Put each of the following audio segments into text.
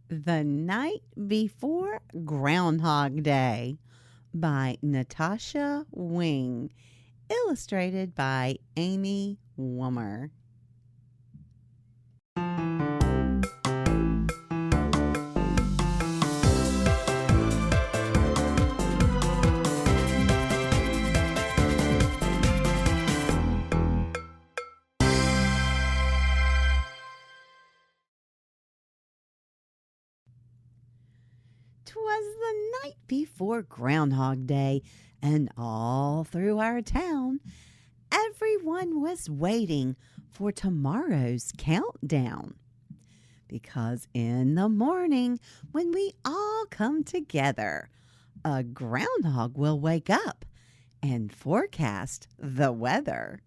The Night Before Groundhog Day by Natasha Wing, illustrated by Amy Wummer. 'Twas the night before Groundhog Day, and all through our town, everyone was waiting for tomorrow's countdown. Because in the morning, when we all come together, a groundhog will wake up and forecast the weather.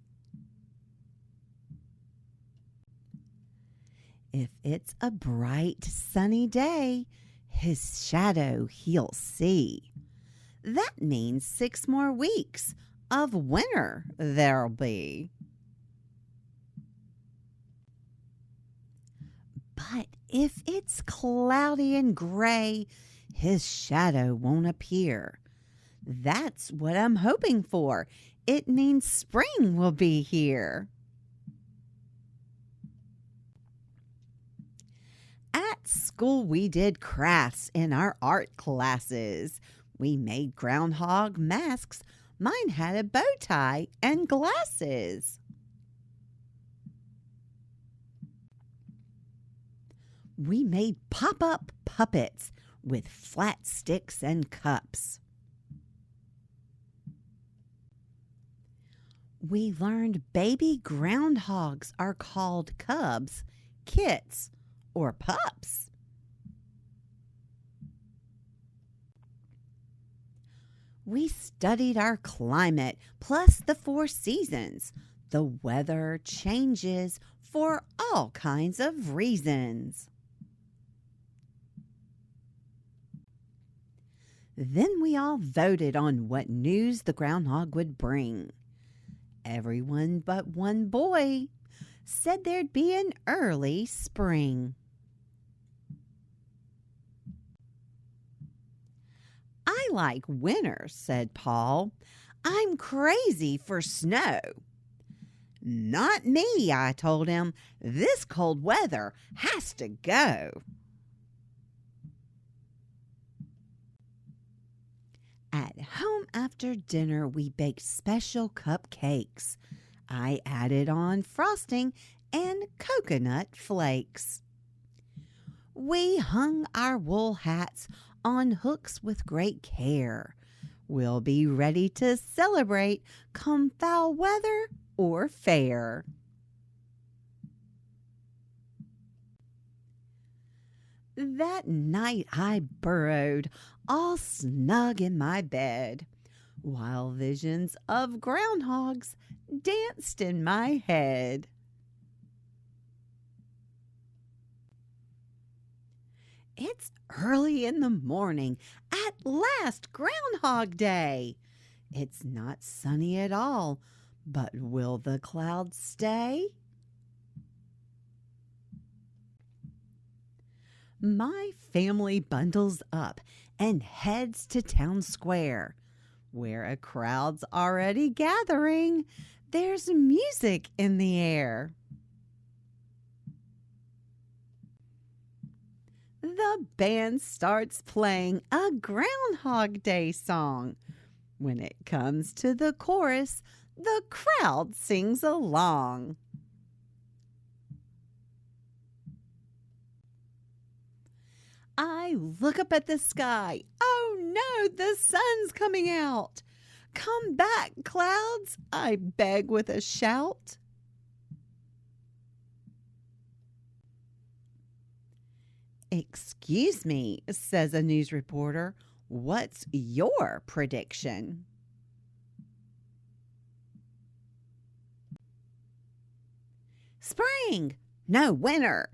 If it's a bright, sunny day, his shadow he'll see. That means 6 more weeks of winter there'll be. But if it's cloudy and gray, his shadow won't appear. That's what I'm hoping for. It means spring will be here. At school, we did crafts in our art classes. We made groundhog masks. Mine had a bow tie and glasses. We made pop-up puppets with flat sticks and cups. We learned baby groundhogs are called cubs, kits, or pups. We studied our climate plus the 4 seasons. The weather changes for all kinds of reasons. Then we all voted on what news the groundhog would bring. Everyone but one boy said there'd be an early spring. I like winter, said Paul. I'm crazy for snow. Not me, I told him. This cold weather has to go. At home after dinner, we baked special cupcakes. I added on frosting and coconut flakes. We hung our wool hats on hooks with great care. We'll be ready to celebrate come foul weather or fair. That night I burrowed all snug in my bed, while visions of groundhogs danced in my head. It's early in the morning. At last, Groundhog Day. It's not sunny at all, but will the clouds stay? My family bundles up and heads to town square, where a crowd's already gathering. There's music in the air. The band starts playing a Groundhog Day song. When it comes to the chorus, the crowd sings along. I look up at the sky. Oh no, the sun's coming out. Come back, clouds, I beg with a shout. Excuse me, says a news reporter. What's your prediction? Spring, no winter.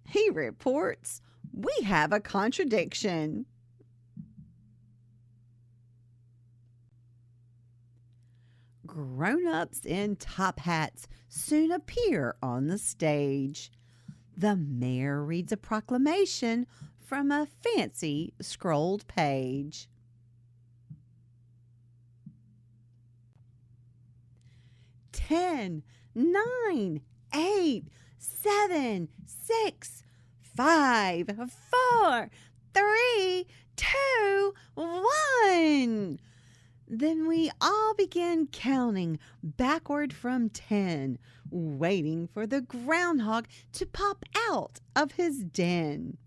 He reports, we have a contradiction. Grown-ups in top hats soon appear on the stage. The mayor reads a proclamation from a fancy scrolled page. 10, 9, 8, 7, 6, 5, 4, 3, 2, 1. Then we all began counting backward from 10, waiting for the groundhog to pop out of his den.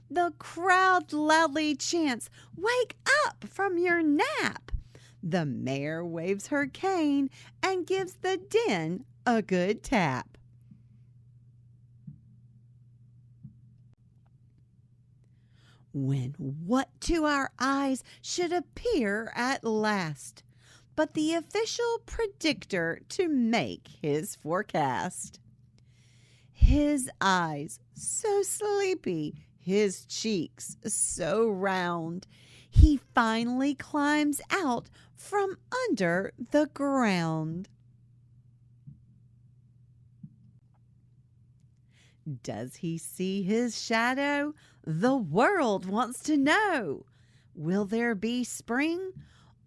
The crowd loudly chants, "Wake up from your nap!" The mayor waves her cane and gives the den a good tap. When what to our eyes should appear at last, but the official predictor to make his forecast. His eyes so sleepy, his cheeks so round, he finally climbs out from under the ground. Does he see his shadow? The world wants to know. Will there be spring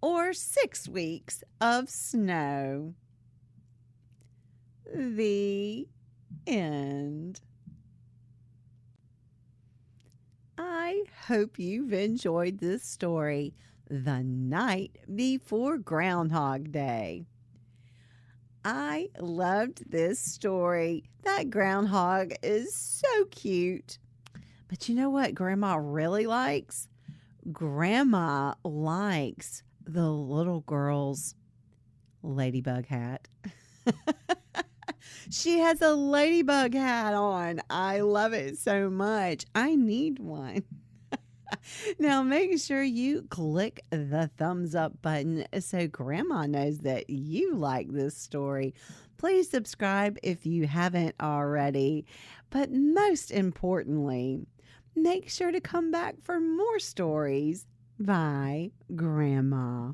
or 6 weeks of snow? The end. I hope you've enjoyed this story, The Night Before Groundhog Day. I loved this story. That groundhog is so cute. But you know what Grandma really likes? Grandma likes the little girl's ladybug hat. She has a ladybug hat on. I love it so much. I need one. Now make sure you click the thumbs up button so Grandma knows that you like this story. Please subscribe if you haven't already. But most importantly, make sure to come back for more stories by Grandma.